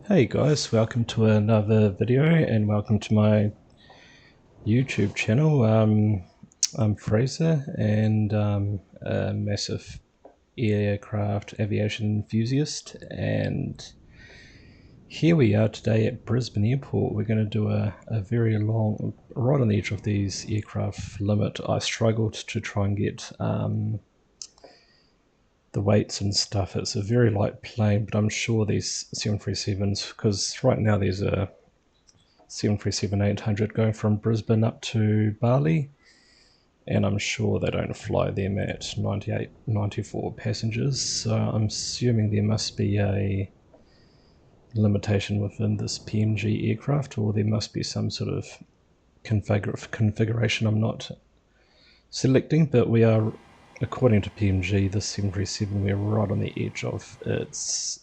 Hey guys, welcome to another video and welcome to my YouTube channel. I'm Fraser and a massive aircraft aviation enthusiast, and here we are today at Brisbane Airport. We're going to do a very long, right on the edge of these aircraft limit. I struggled to try and get the weights and stuff. It's a very light plane, but I'm sure these 737s, because right now there's a 737-800 going from Brisbane up to Bali, and I'm sure they don't fly them at 98, 94 passengers, so I'm assuming there must be a limitation within this PMG aircraft, or there must be some sort of configuration I'm not selecting, but we are, according to PMG, this 737, we're right on the edge of its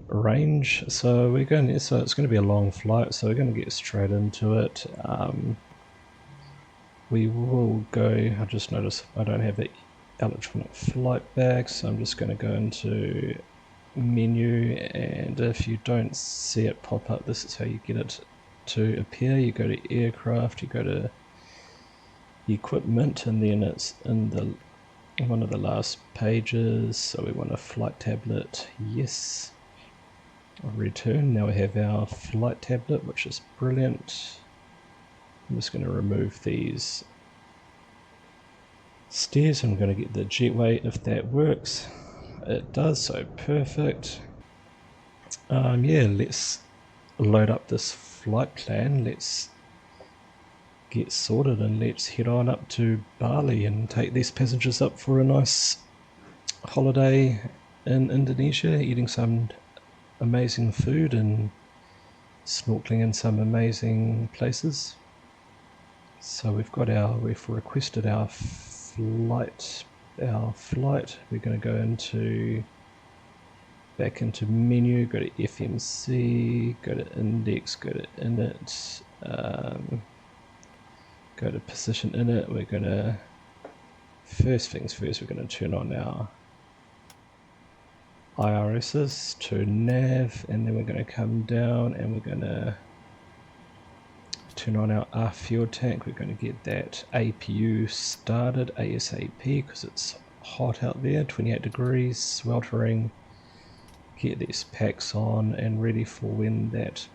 range, so it's going to be a long flight, so we're going to get straight into it. We will go, I just noticed I don't have the electronic flight bag, so I'm just going to go into menu, and if you don't see it pop up, this is how you get it to appear. You go to aircraft, you go to equipment, and then it's in the one of the last pages, so we want a flight tablet. Yes. Return. Now we have our flight tablet, which is brilliant. I'm just going to remove these stairs. I'm going to get the jetway if that works. It does, so perfect. Yeah, let's load up this flight plan. Let's get sorted and let's head on up to Bali and take these passengers up for a nice holiday in Indonesia, eating some amazing food and snorkeling in some amazing places. So we've requested our flight. We're going to go back into menu, go to FMC, go to index, go to init, go to position init. We're going to, first things first, we're going to turn on our IRSs to nav, and then we're going to come down and we're going to turn on our fuel tank. We're going to get that APU started ASAP because it's hot out there, 28 degrees, sweltering. Get these packs on and ready for when that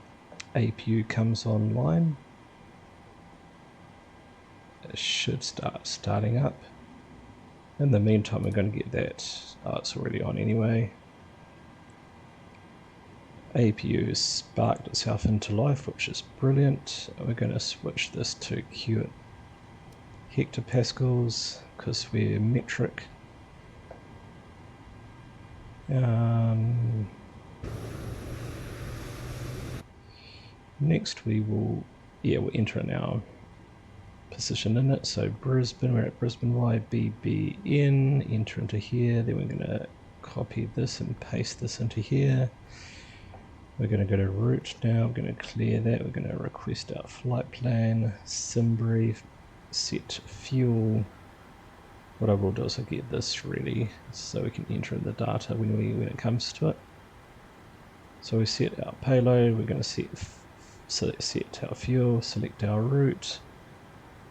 APU comes online. It should start starting up. In the meantime, we're going to get that, it's already on anyway. APU has sparked itself into life, which is brilliant. We're going to switch this to Q hectopascals because we're metric. Next we'll enter in our position in it. So Brisbane, we're at Brisbane YBBN, enter into here, then we're going to copy this and paste this into here. We're going to go to route now, we're going to clear that, we're going to request our flight plan, sim brief, set fuel. What I will do is I'll get this ready so we can enter in the data when it comes to it. So we set our payload, we're going to set our fuel, select our route,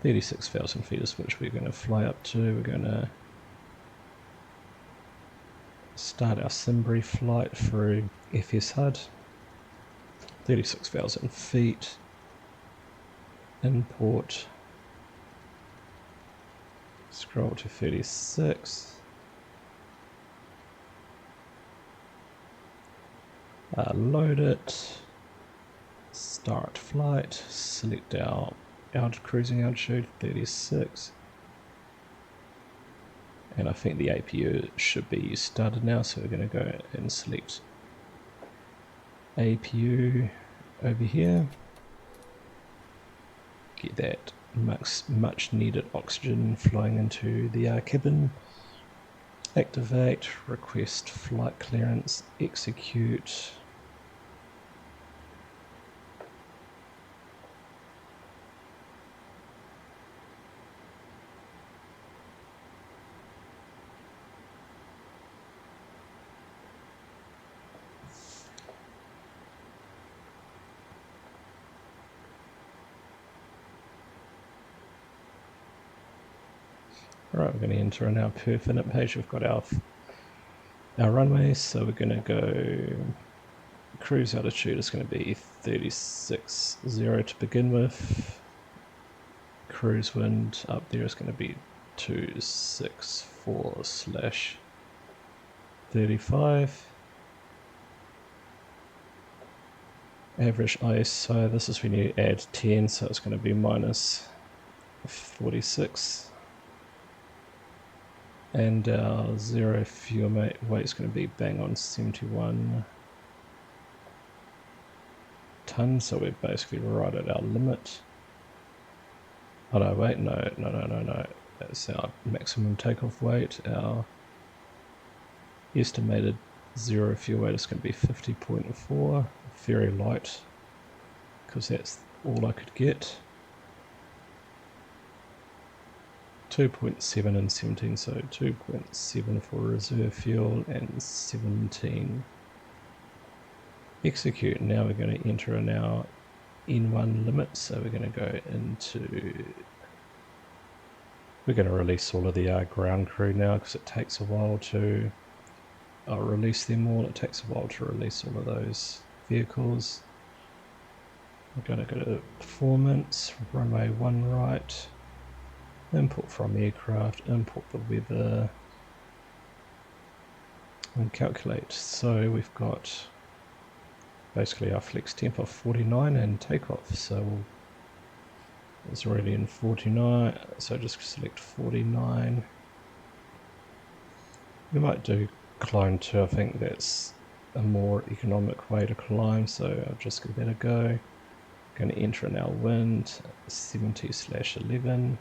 36,000 feet is which we're going to fly up to. We're going to start our sim brief flight through FS HUD. 36,000 feet, import, scroll to 36, load it, start flight, select our cruising altitude 36, and I think the APU should be started now, so we're going to go and select APU over here, get that much needed oxygen flowing into the cabin, activate, request flight clearance, execute. Right, we're going to enter in our per finite page. We've got our runway, so we're going to go cruise altitude is going to be 36.0 to begin with. Cruise wind up there is going to be 264/35. Average ISO, this is when you add 10, so it's going to be minus 46. And our zero fuel weight is going to be bang on 71 tons, so we're basically right at our limit. Oh no, wait, no. That's our maximum takeoff weight. Our estimated zero fuel weight is going to be 50.4, very light, because that's all I could get. 2.7 and 17, so 2.7 for reserve fuel and 17. Execute. Now we're going to enter in our N1 limit, so we're going to go into, we're going to release all of the ground crew now, because it takes a while to release them all. It takes a while to release all of those vehicles. We're going to go to performance, runway 1 right, import from aircraft, import the weather, and calculate. So we've got basically our flex temp of 49 and takeoff, so it's already in 49, so just select 49. We might do climb 2, I think that's a more economic way to climb, so I'll just give that a go. Going to enter in our wind, 70/11.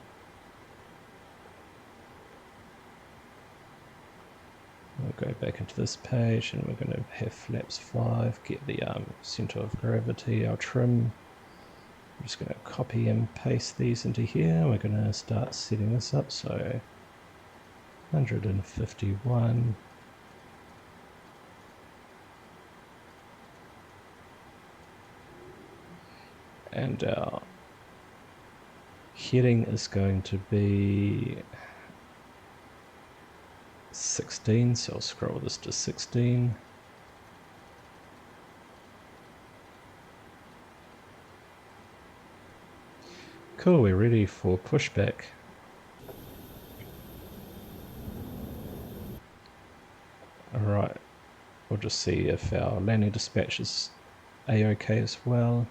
We'll go back into this page and we're going to have flaps 5, get the center of gravity, our trim. I'm just going to copy and paste these into here. We're going to start setting this up, so 151. And our heading is going to be 16, so I'll scroll this to 16. Cool, we're ready for pushback. Alright, we'll just see if our landing dispatch is A-OK as well.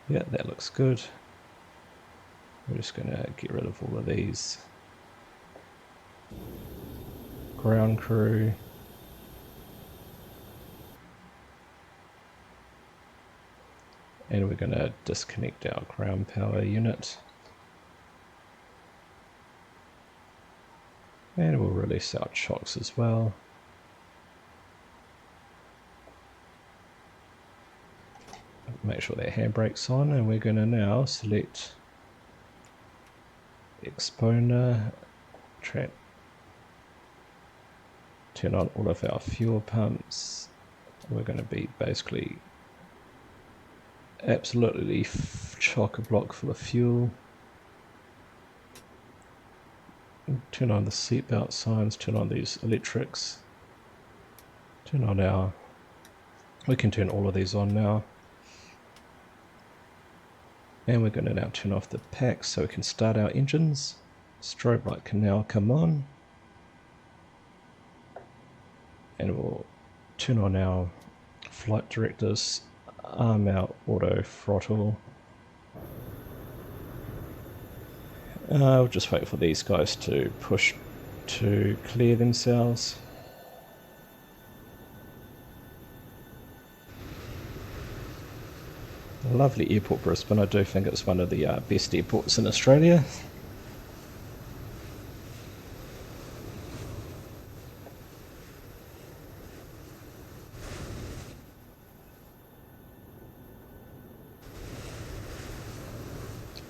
Yeah, that looks good. We're just going to get rid of all of these ground crew. And we're going to disconnect our ground power unit. And we'll release our chocks as well. Make sure that handbrake's on, and we're going to now select exponer, turn on all of our fuel pumps. We're going to be basically absolutely chock-a-block full of fuel. Turn on the seatbelt signs, turn on these electrics, turn on our, we can turn all of these on now. And we're going to now turn off the packs so we can start our engines. Strobe light can now come on. And we'll turn on our flight directors, arm our auto throttle. We'll just wait for these guys to push to clear themselves. Lovely airport, Brisbane. I do think it's one of the best airports in Australia.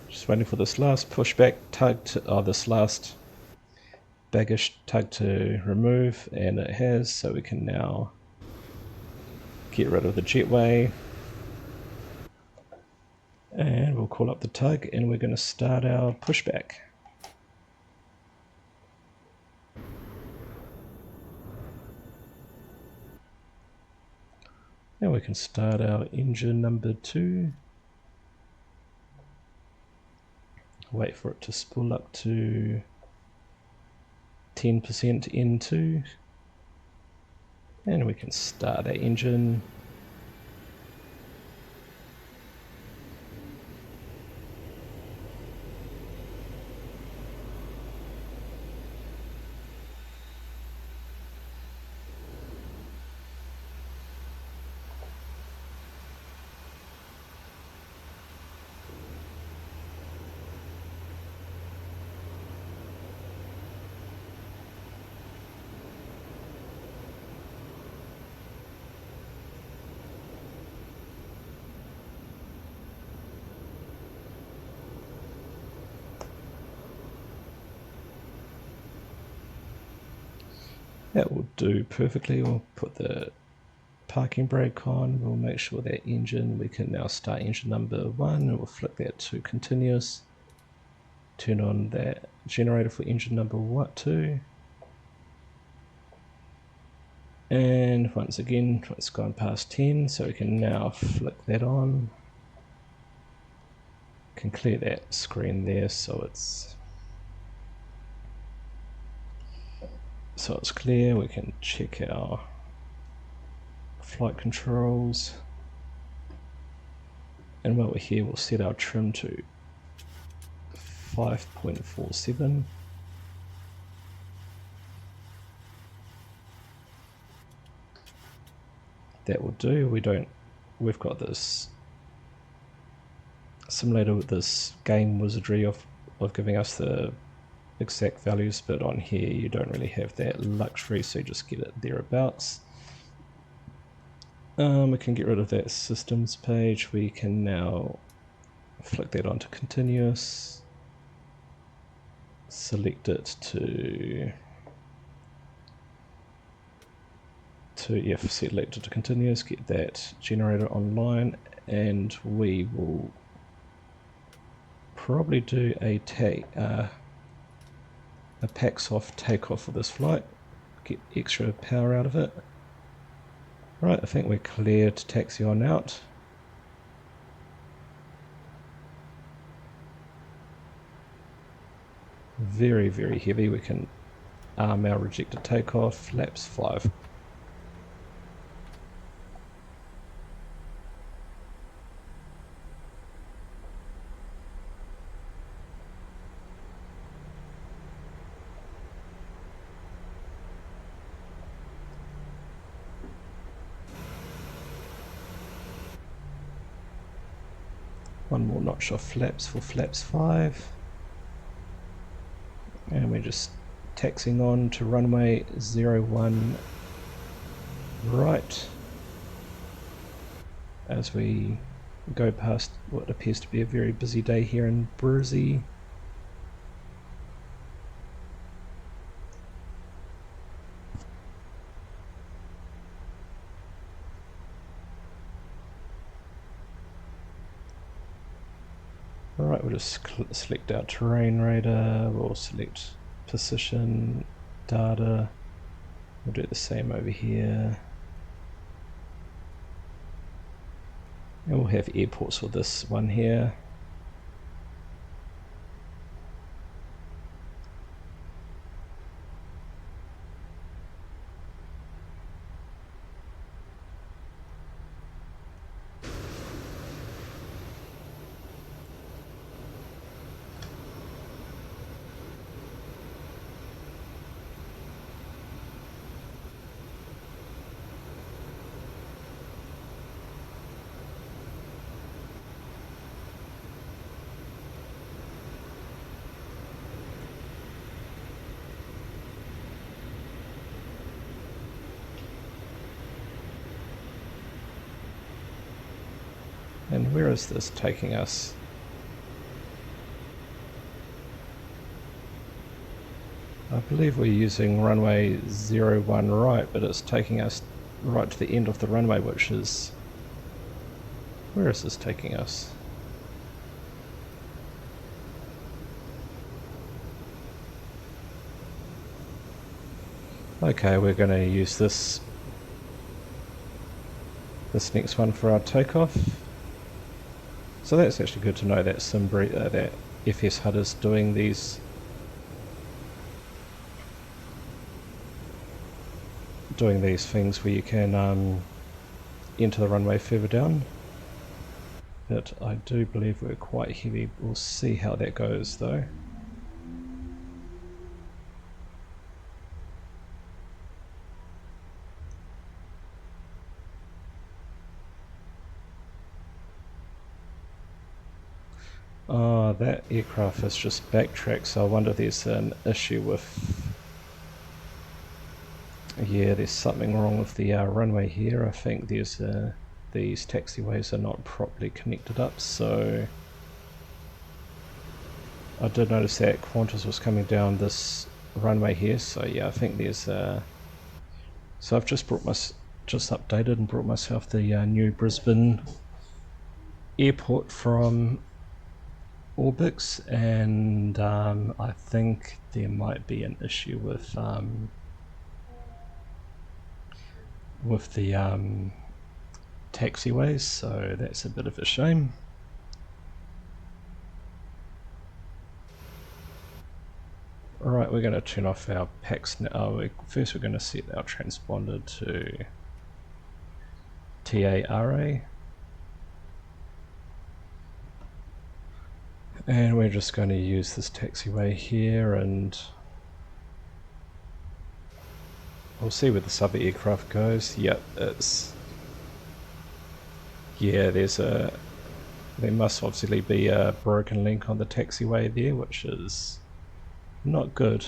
Just waiting for this last pushback tug to, this last baggage tug to remove, and it has, so we can now get rid of the jetway. And we'll call up the tug and we're going to start our pushback. And we can start our engine number 2. Wait for it to spool up to 10% N2. And we can start our engine. That will do perfectly. We'll put the parking brake on. We'll make sure that engine, we can now start engine number 1 and we'll flick that to continuous. Turn on that generator for engine number 2. And once again, it's gone past 10, so we can now flick that on. Can clear that screen there so it's clear. We can check our flight controls, and while we're here we'll set our trim to 5.47. That will do. We've got this simulator with this game wizardry of giving us the exact values, but on here you don't really have that luxury, so you just get it thereabouts. We can get rid of that systems page. We can now flick that onto continuous, select it to select it to continuous, get that generator online, and we will probably do a packs off takeoff for this flight, get extra power out of it. Right, I think we're clear to taxi on out. Very, very heavy. We can arm our rejected takeoff, flaps 5. One more notch off flaps for flaps 5. And we're just taxiing on to runway 01 right as we go past what appears to be a very busy day here in Brisbane. Alright, we'll just select our terrain radar, we'll select position, data, we'll do the same over here. And we'll have airports for this one here. And where is this taking us? I believe we're using runway 01 right, but it's taking us right to the end of the runway, which is... Where is this taking us? Okay, we're going to use this next one for our takeoff. So that's actually good to know that that FS HUD is doing these things where you can enter the runway further down. But I do believe we're quite heavy. We'll see how that goes though. Oh, that aircraft has just backtracked, so I wonder if there's an issue with... Yeah, there's something wrong with the runway here. I think there's these taxiways are not properly connected up, so... I did notice that Qantas was coming down this runway here, so yeah, I think there's... So I've just updated and brought myself the new Brisbane airport from Orbix, and I think there might be an issue with the taxiways, so that's a bit of a shame. Alright, we're going to turn off our packs now. First we're going to set our transponder to TARA. And we're just going to use this taxiway here, and we'll see where this other aircraft goes. Yep, it's... Yeah, there must obviously be a broken link on the taxiway there, which is not good.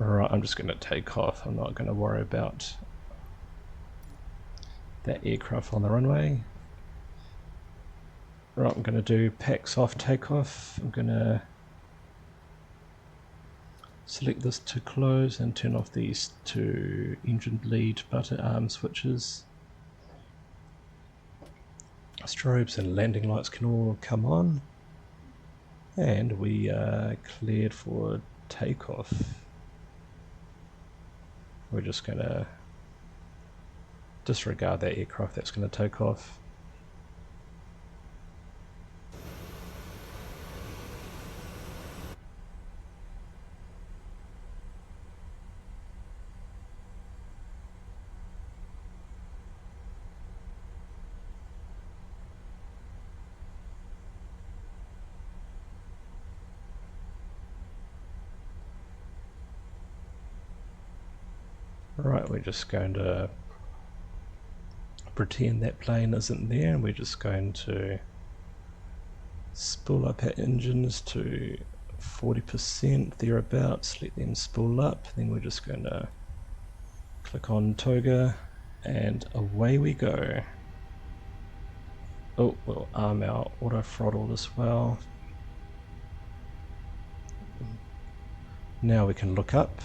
Alright, I'm just going to take off. I'm not going to worry about that aircraft on the runway. Right, I'm going to do packs off takeoff. I'm going to select this to close and turn off these two engine bleed button arm switches. Strobes and landing lights can all come on, and we are cleared for takeoff. We're just going to disregard that aircraft that's going to take off. Right, we're just going to pretend that plane isn't there, and we're just going to spool up our engines to 40% thereabouts, let them spool up, then we're just going to click on toga and away we go. Oh, we'll arm our auto throttle as well. Now we can look up.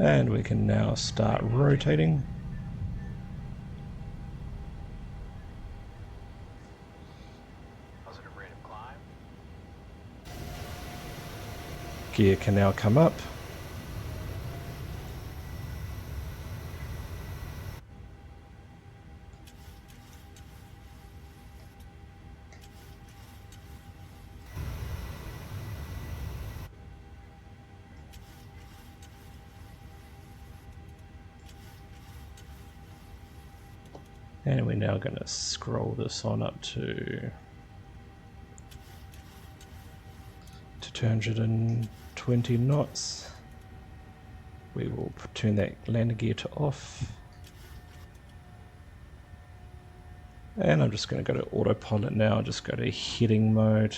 And we can now start rotating. Positive rate of climb. Gear can now come up. And we're now going to scroll this on up to 220 knots. We will turn that landing gear to off. And I'm just going to go to autopilot now, just go to heading mode,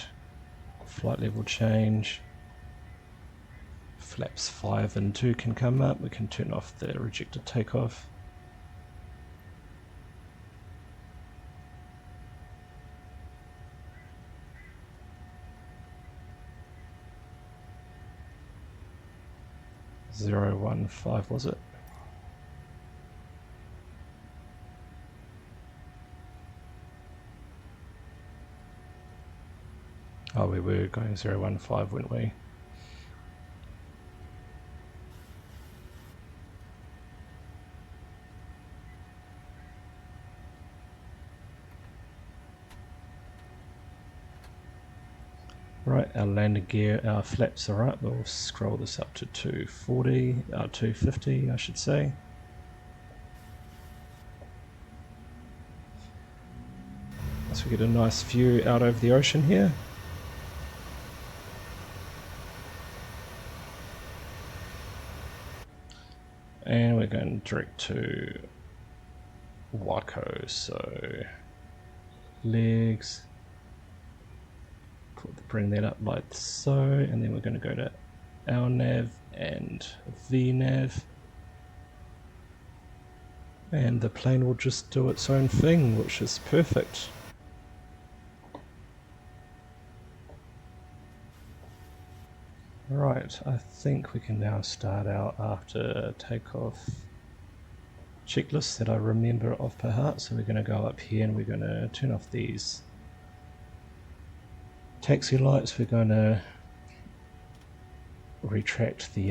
flight level change. Flaps 5 and 2 can come up. We can turn off the rejected takeoff. 015 was it? Oh, we were going 015, weren't we? Right, our landing gear, our flaps are up. We'll scroll this up to 240, 250 I should say. So we get a nice view out over the ocean here. And we're going direct to Waco, so legs. Bring that up like so, and then we're going to go to LNAV and VNAV, and the plane will just do its own thing, which is perfect. Right, I think we can now start our after takeoff checklist that I remember off by heart. So we're going to go up here and we're going to turn off these taxi lights. We're going to retract the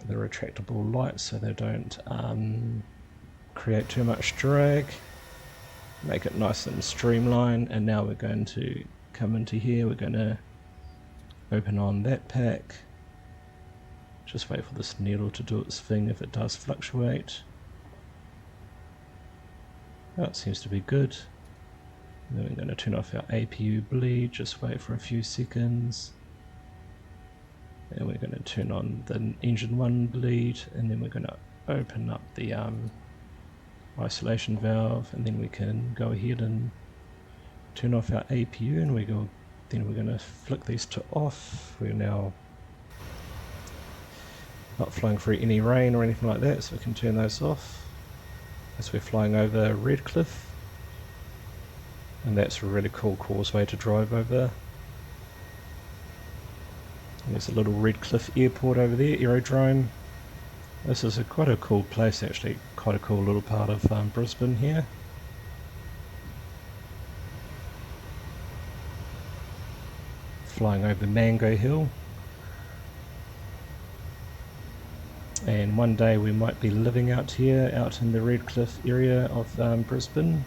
retractable lights so they don't create too much drag. Make it nice and streamlined. And now we're going to come into here. We're going to open on that pack. Just wait for this needle to do its thing if it does fluctuate. Oh, it seems to be good. Then we're going to turn off our APU bleed, just wait for a few seconds. And we're going to turn on the engine 1 bleed, and then we're going to open up the isolation valve, and then we can go ahead and turn off our APU, and then we're going to flick these to off. We're now not flying through any rain or anything like that, so we can turn those off as we're flying over Redcliffe. And that's a really cool causeway to drive over. And there's a little Redcliffe airport over there, aerodrome. This is quite a cool place actually, quite a cool little part of Brisbane here. Flying over Mango Hill. And one day we might be living out here, out in the Redcliffe area of Brisbane.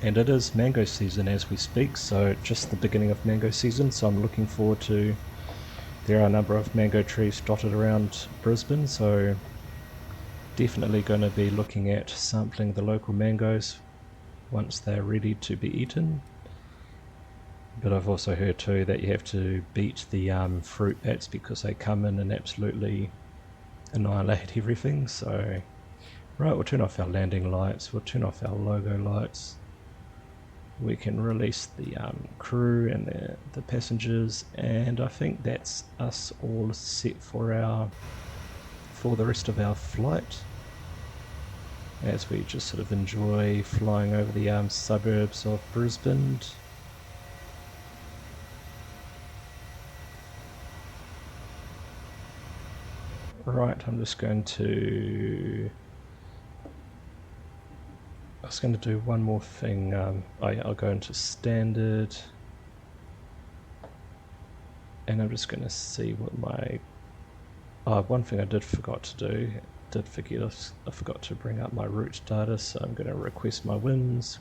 And it is mango season as we speak, so just the beginning of mango season, so I'm looking forward to, there are a number of mango trees dotted around Brisbane, so definitely going to be looking at sampling the local mangoes once they're ready to be eaten. But I've also heard too that you have to beat the fruit bats because they come in and absolutely annihilate everything. So right, we'll turn off our landing lights, we'll turn off our logo lights. We can release the crew and the passengers, and I think that's us all set for the rest of our flight, as we just sort of enjoy flying over the suburbs of Brisbane. Right, I'm just going to do one more thing. I'll go into standard, and I'm just going to see what my one thing I forgot to bring up my route data, so I'm going to request my wins.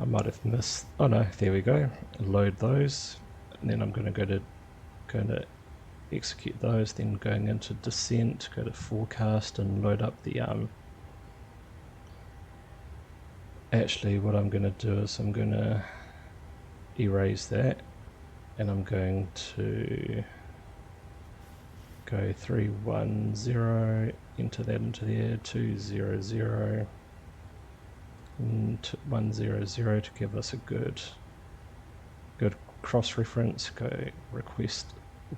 I might have missed, oh no, there we go, load those, and then I'm going to execute those, then going into descent, go to forecast and load up the actually what I'm going to do is I'm going to erase that, and I'm going to go 310, enter that into there, 200 and 100 to give us a good cross-reference, go request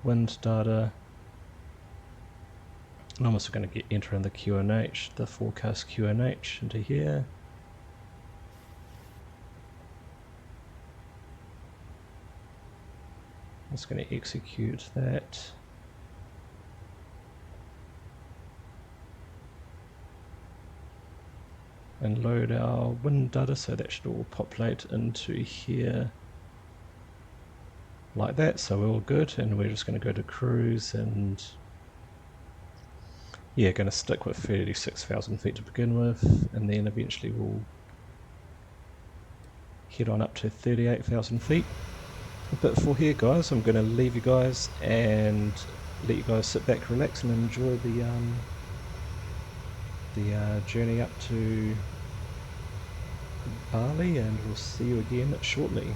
wind data. And I'm also going to enter in the QNH, the forecast QNH into here. I'm just going to execute that. And load our wind data, so that should all populate into here like that, so we're all good. And we're just going to go to cruise and yeah, going to stick with 36,000 feet to begin with, and then eventually we'll head on up to 38,000 feet. But for here guys, I'm going to leave you guys and let you guys sit back, relax and enjoy the journey up to Bali, and we'll see you again shortly.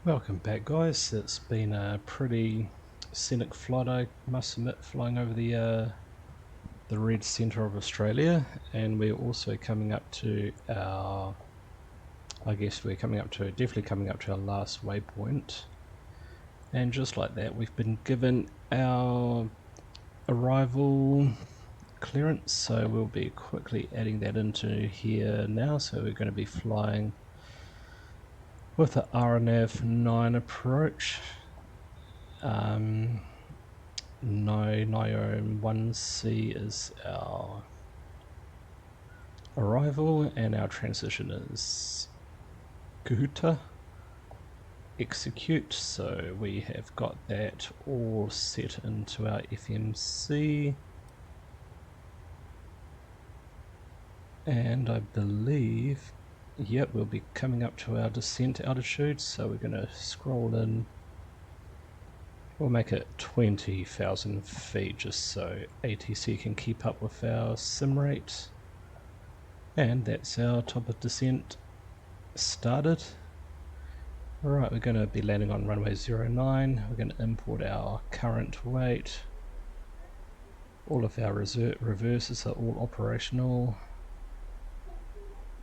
Welcome back, guys. It's been a pretty scenic flight, I must admit, flying over the red centre of Australia, and we're also coming up to our, I guess we're definitely coming up to our last waypoint. And just like that, we've been given our arrival clearance, so we'll be quickly adding that into here now. So we're going to be flying with the RNAV 9 approach. Niome 1C is our arrival, and our transition is Guhuta execute. So we have got that all set into our FMC, and I believe, yep, we'll be coming up to our descent altitude, so we're going to scroll in. We'll make it 20,000 feet just so ATC can keep up with our sim rate. And that's our top of descent started. Alright, we're going to be landing on runway 09. We're going to import our current weight. All of our reverses are all operational.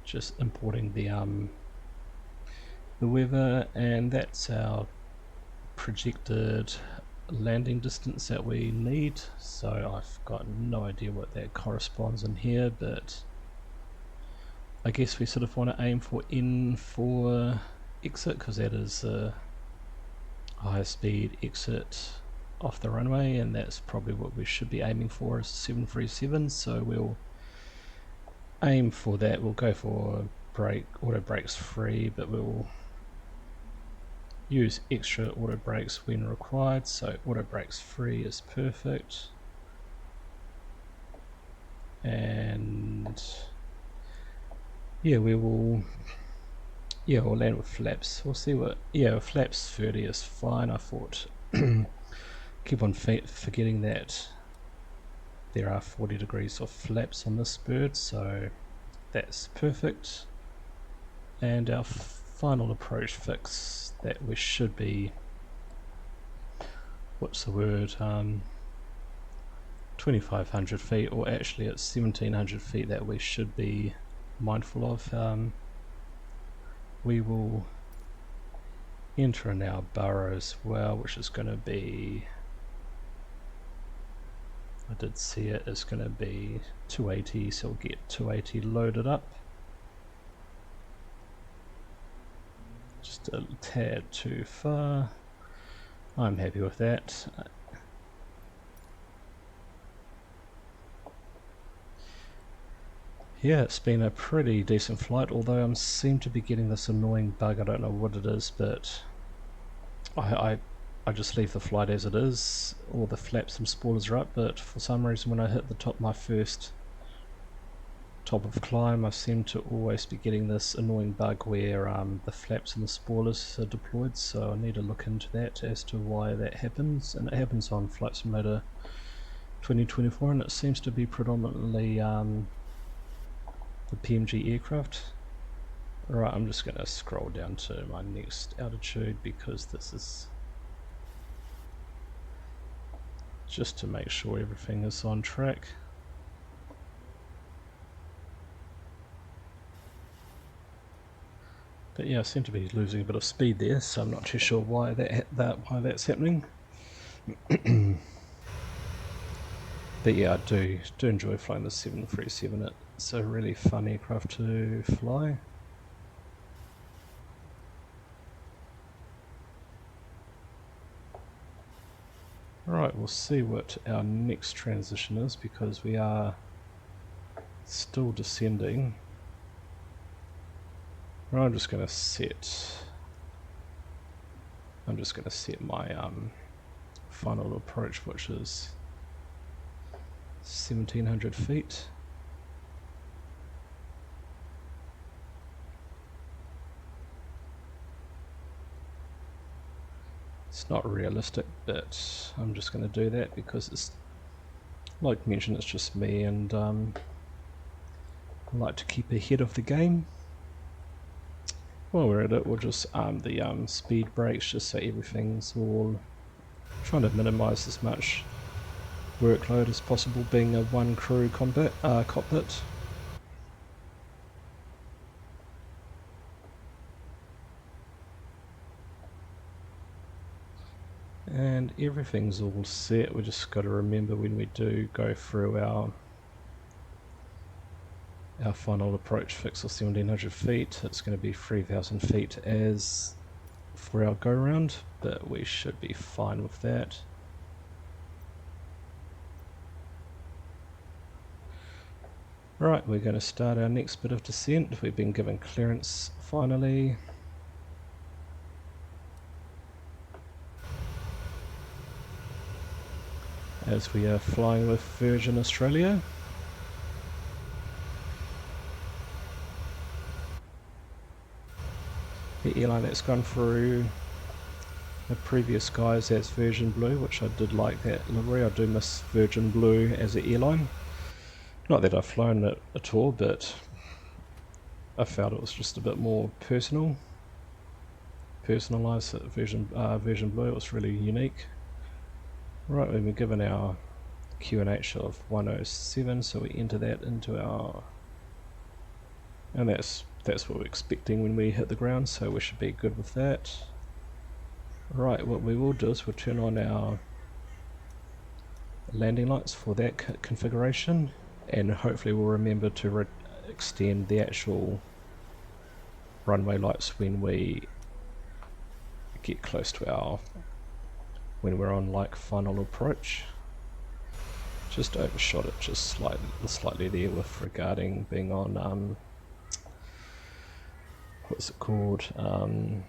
Just importing the weather, and that's our projected landing distance that we need. So I've got no idea what that corresponds in here, but I guess we sort of want to aim for N4 exit, because that is a higher speed exit off the runway, and that's probably what we should be aiming for as 737. So we'll aim for that. We'll go for auto brakes free, but we'll use extra auto brakes when required. So auto brakes free is perfect, and yeah, we'll land with flaps. We'll see what, flaps 30 is fine. I thought keep on forgetting that there are 40 degrees of flaps on this bird, so that's perfect. And our final approach fix, that we should be, 2,500 feet, or actually it's 1,700 feet that we should be mindful of. We will enter in our burrow as well, which is going to be, I did see it, it's going to be 280, so we'll get 280 loaded up. Just a tad too far. I'm happy with that. Yeah, it's been a pretty decent flight, although I seem to be getting this annoying bug. I don't know what it is, but I just leave the flight as it is. All the flaps and spoilers are up, but for some reason when I hit the top, my first top of climb, I seem to always be getting this annoying bug where the flaps and the spoilers are deployed. So I need to look into that as to why that happens, and it happens on Flight Simulator 2024, and it seems to be predominantly the PMG aircraft. Alright, I'm just going to scroll down to my next altitude, because this is just to make sure everything is on track. But yeah, I seem to be losing a bit of speed there, so I'm not too sure why that's happening. But yeah, I do enjoy flying the 737. It's a really fun aircraft to fly. Alright, we'll see what our next transition is, because we are still descending. I'm just going to set my final approach, which is 1,700 feet. It's not realistic, but I'm just going to do that because it's, like mentioned, it's just me, and I like to keep ahead of the game. while we're at it, we'll just arm the speed brakes just so everything's all trying to minimize as much workload as possible, being a one crew cockpit. And everything's all set. We just got to remember when we do go through our final approach fix of 1700 feet, it's going to be 3000 feet as for our go round, but we should be fine with that. Right, we're going to start our next bit of descent. We've been given clearance finally. As we are flying with Virgin Australia. The airline that's gone through the previous skies as Virgin Blue, which I did like that livery. I do miss Virgin Blue as an airline. Not that I've flown it at all, but I felt it was just a bit more personalised. Virgin Blue, it was really unique. Right, we've been given our QNH of 107, so we enter that into our, and that's what we're expecting when we hit the ground, so we should be good with that. Right, what we will do is we'll turn on our landing lights for that configuration, and hopefully we'll remember to extend the actual runway lights when we get close to our, when we're on like final approach. Just overshot it just slightly there with regarding being on what's it called, I'm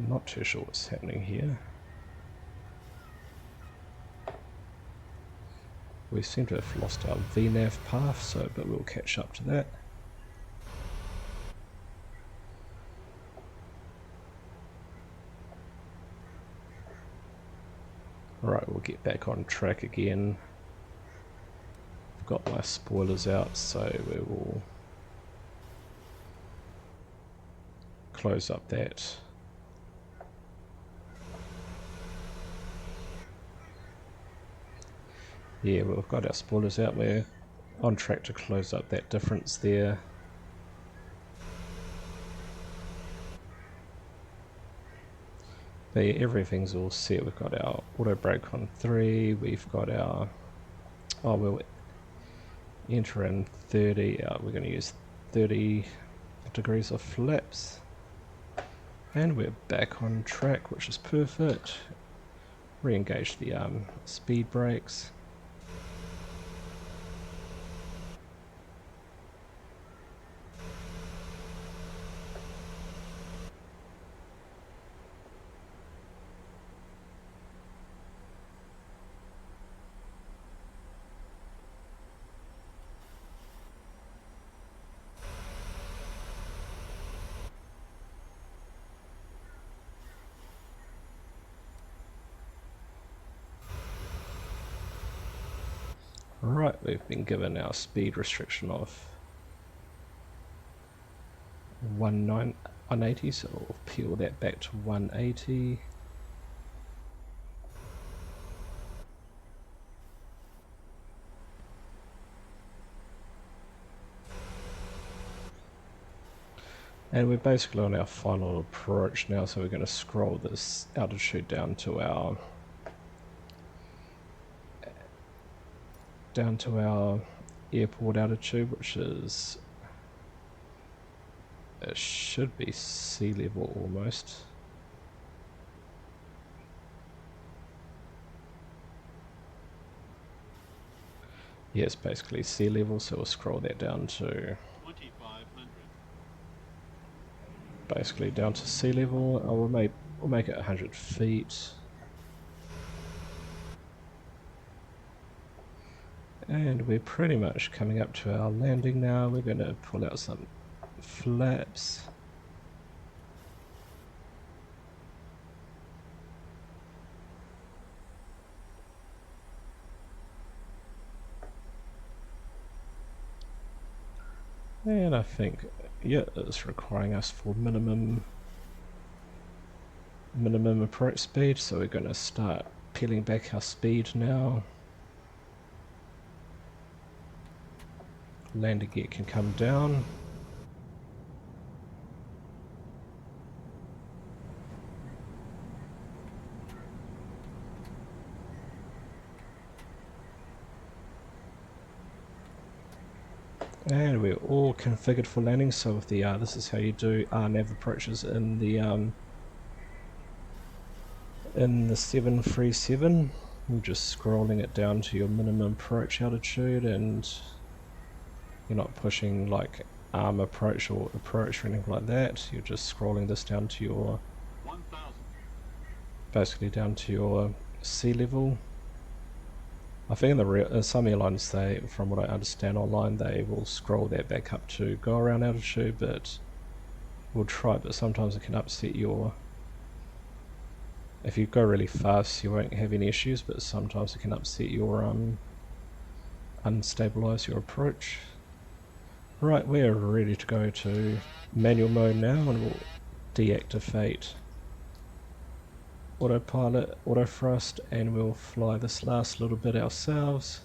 not too sure what's happening here. We seem to have lost our VNAV path, so but we'll catch up to that. Alright, we'll get back on track again. I've got my spoilers out, so we will close up that. Yeah, we've got our spoilers out, we're on track to close up that difference there. But yeah, everything's all set. We've got our auto brake on 3, we've got our, oh we'll enter in 30, we're going to use 30 degrees of flaps. And we're back on track, which is perfect. Re-engage the speed brakes. Right, we've been given our speed restriction of 180, so we'll peel that back to 180. And we're basically on our final approach now, so we're going to scroll this altitude down to our airport altitude, which is, it should be sea level almost. Yeah, it's basically sea level, so we'll scroll that down to 2500. Basically down to sea level. We'll make it 100 feet. And we're pretty much coming up to our landing now. We're going to pull out some flaps. And I think, yeah, it's requiring us for minimum approach speed, so we're going to start peeling back our speed now. Landing gear can come down. And we're all configured for landing, so with the this is how you do nav approaches in the 737. You're just scrolling it down to your minimum approach altitude, and you're not pushing like arm approach or approach or anything like that. You're just scrolling this down to your 1000. basically down to your sea level. I think in some airlines, they, from what I understand online, they will scroll that back up to go around altitude, but we'll try. But sometimes it can upset your. If you go really fast, you won't have any issues, but sometimes it can upset your unstabilize your approach. Right, we're ready to go to manual mode now, and we'll deactivate autopilot, auto thrust, and we'll fly this last little bit ourselves.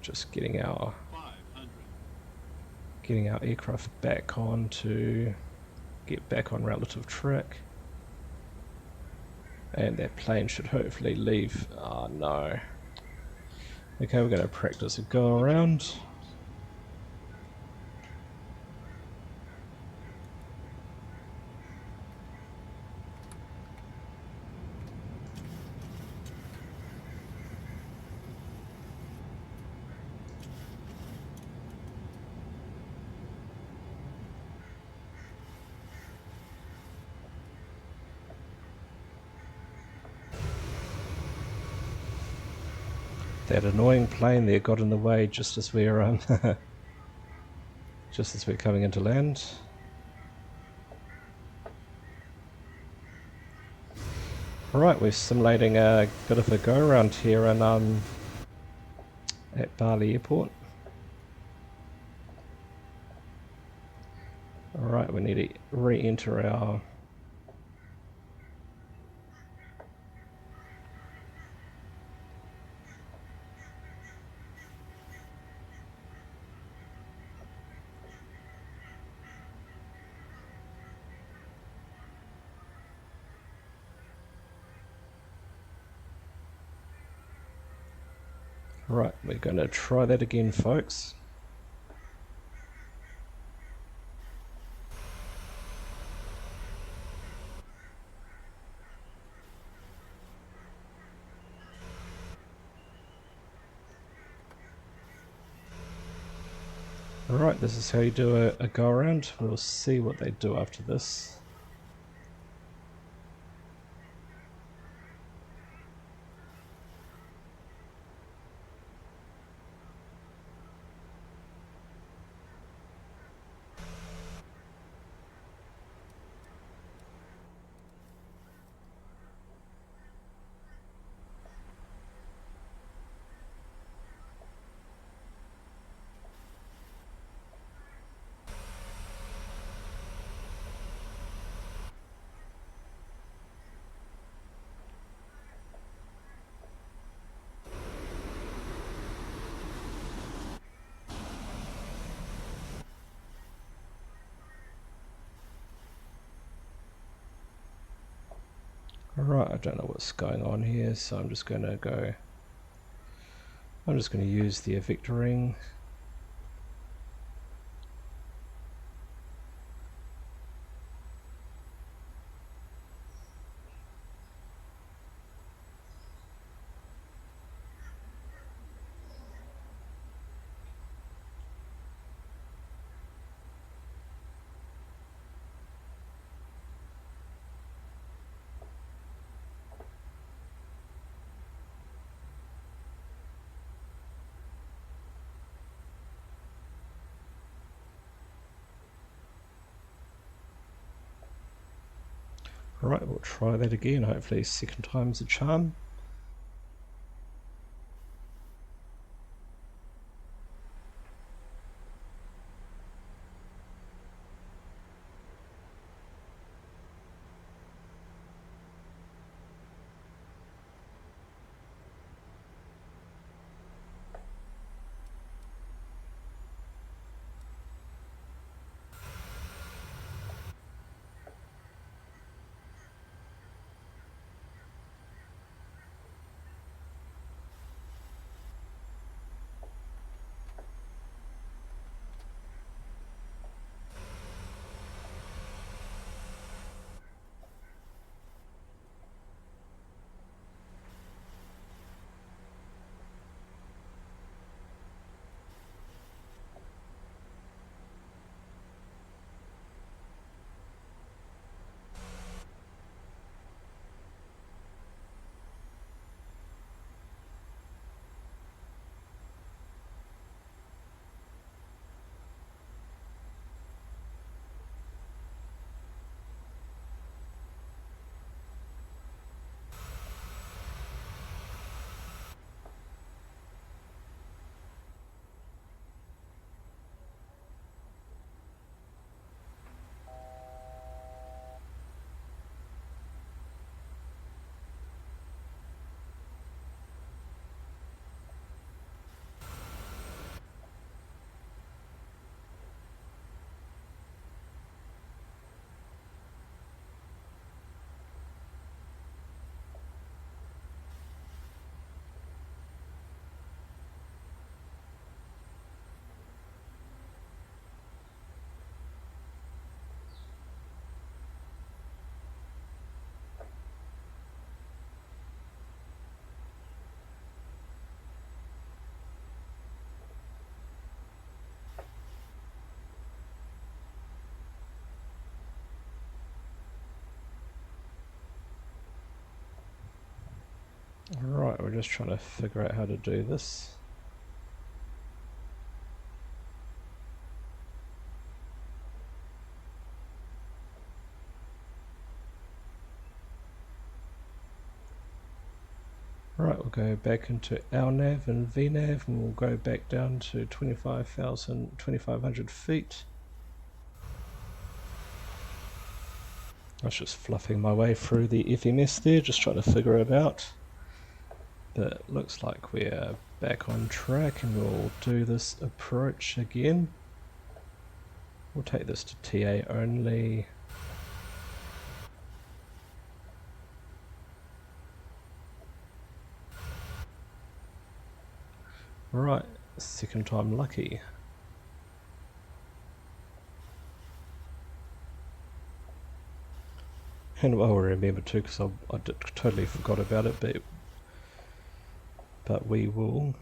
Just getting our aircraft back on to get back on relative track, and that plane should hopefully leave. Oh no. Okay, we're going to practice a go around. That annoying plane there got in the way just as we're just as we're coming into land. Right, we're simulating a bit of a go around here in, at Bali Airport. Alright, we need to re-enter our Right, we're going to try that again, folks. Alright, this is how you do a go around. We'll see what they do after this. Alright, I don't know what's going on here, so I'm just going to use the vectoring. Alright, we'll try that again. Hopefully second time's a charm. Alright, we're just trying to figure out how to do this. Right, we'll go back into LNAV and VNAV and we'll go back down to 2500 feet. I was just fluffing my way through the FMS there, just trying to figure it out. But it looks like we're back on track and we'll do this approach again. We'll take this to TA only. Right, second time lucky. And I'll remember too, because I totally forgot about it, but we will,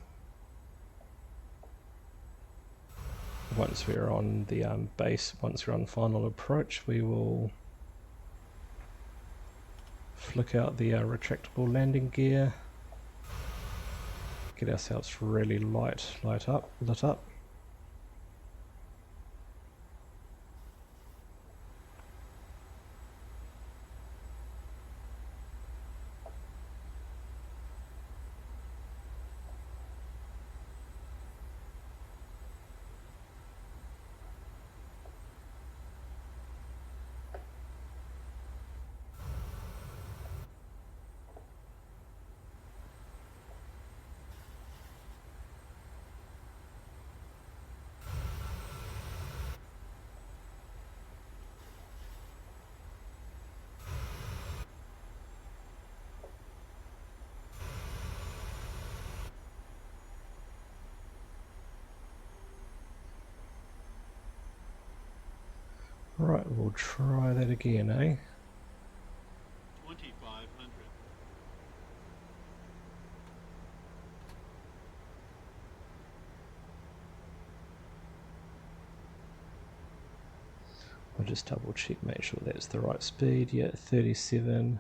once we're on the base, once we're on final approach, we will flick out the retractable landing gear, get ourselves really lit up. Right, we'll try that again, eh? 2500. I'll just double check, make sure that's the right speed. Yeah, 37.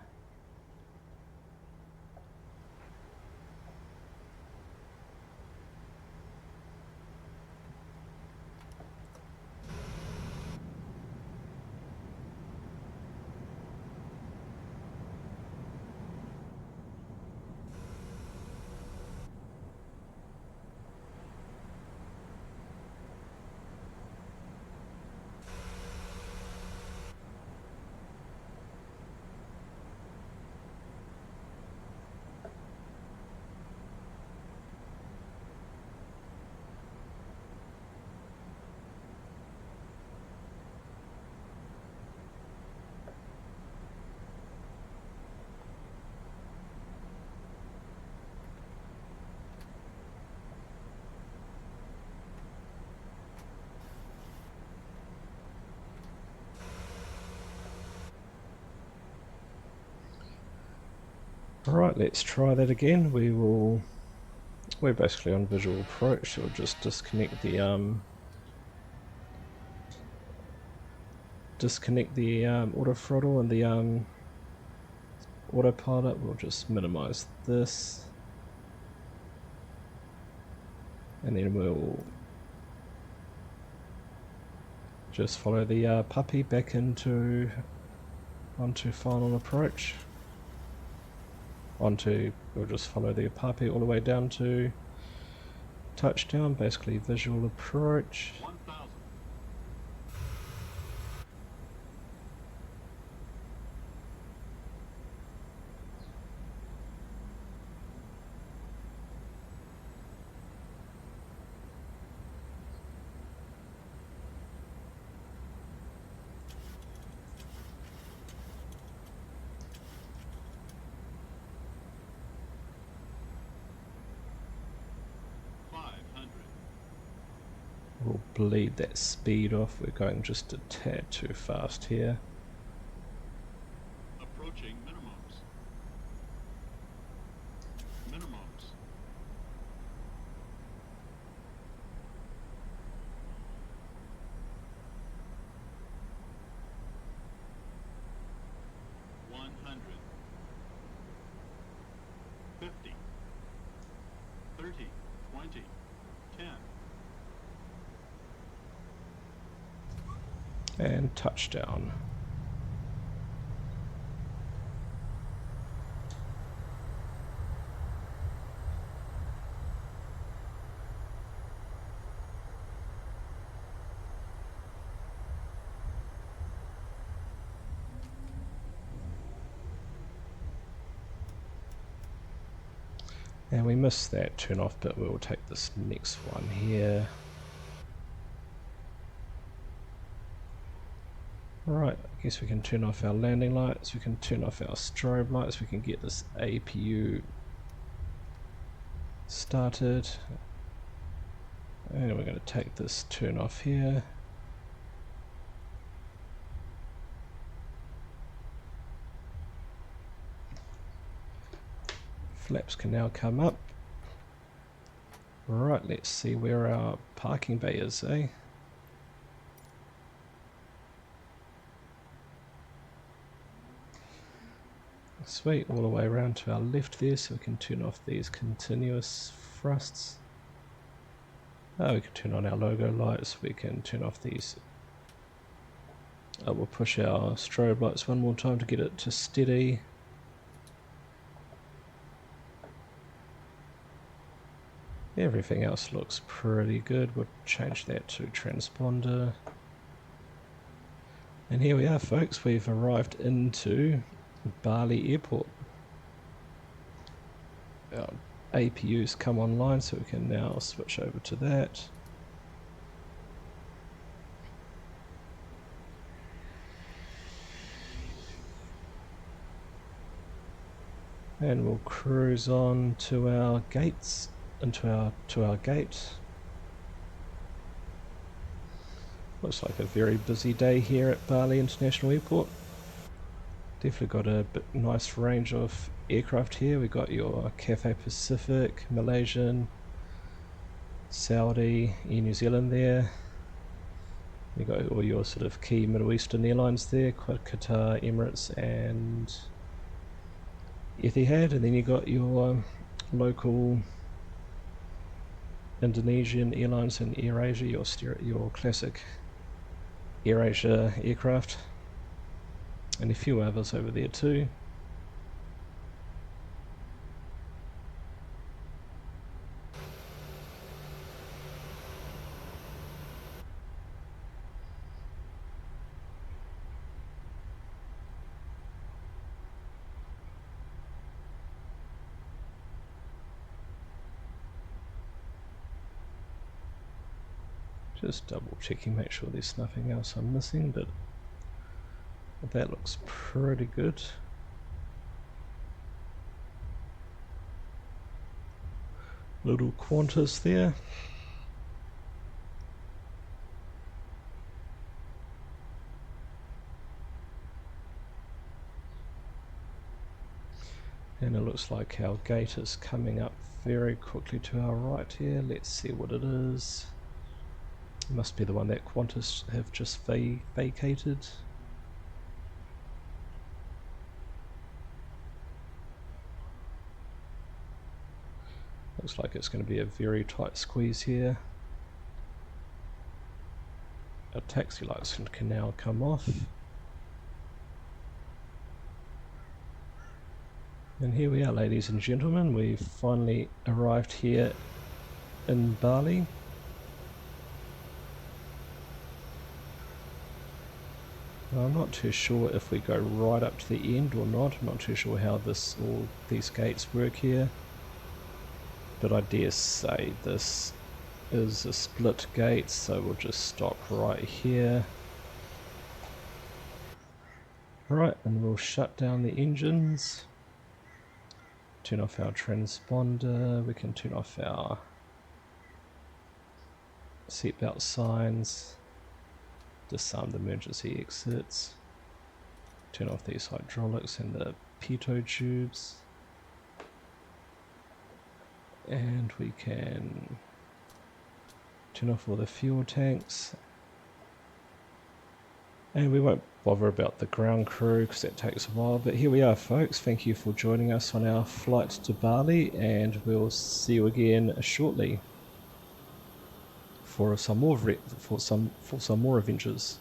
Alright, let's try that again. We're basically on visual approach, so we'll just disconnect the auto throttle and the autopilot. We'll just minimize this, and then we'll just follow the puppy back onto final approach. We'll just follow the puppy all the way down to touchdown, basically visual approach. 1000. We'll bleed that speed off. We're going just a tad too fast here. Approaching minimums. Minimums. 100. 50. And touchdown. And we missed that turn off, but we'll take this next one here. Alright, I guess we can turn off our landing lights, we can turn off our strobe lights, we can get this APU started. And we're going to take this turn off here. Flaps can now come up. Right, let's see where our parking bay is, eh? Sweet, all the way around to our left there, so we can turn off these continuous thrusts. Oh, we can turn on our logo lights, we can turn off these. We'll push our strobe lights one more time to get it to steady. Everything else looks pretty good. We'll change that to transponder. And here we are, folks. We've arrived into Bali Airport. Our APU's come online, so we can now switch over to that. And we'll cruise on to our gates, to our gate. Looks like a very busy day here at Bali International Airport. Definitely got a nice range of aircraft here. We got your Cathay Pacific, Malaysian, Saudi, Air New Zealand there. You got all your sort of key Middle Eastern airlines there, Qatar, Emirates, and Etihad, and then you got your local Indonesian airlines and AirAsia, your classic AirAsia aircraft, and a few others over there too. Just double checking, make sure there's nothing else I'm missing, but that looks pretty good. Little Qantas there. And it looks like our gate is coming up very quickly to our right here. Let's see what it is. It must be the one that Qantas have just vacated. Looks like it's going to be a very tight squeeze here. Our taxi lights can now come off. And here we are, ladies and gentlemen. We've finally arrived here in Bali. I'm not too sure if we go right up to the end or not. I'm not too sure how all these gates work here. But I dare say this is a split gate, so we'll just stop right here. Right, and we'll shut down the engines. Turn off our transponder. We can turn off our seatbelt signs. Disarm the emergency exits. Turn off these hydraulics and the pitot tubes. And we can turn off all the fuel tanks. And we won't bother about the ground crew because that takes a while. But here we are, folks. Thank you for joining us on our flight to Bali, and we'll see you again shortly for some more adventures.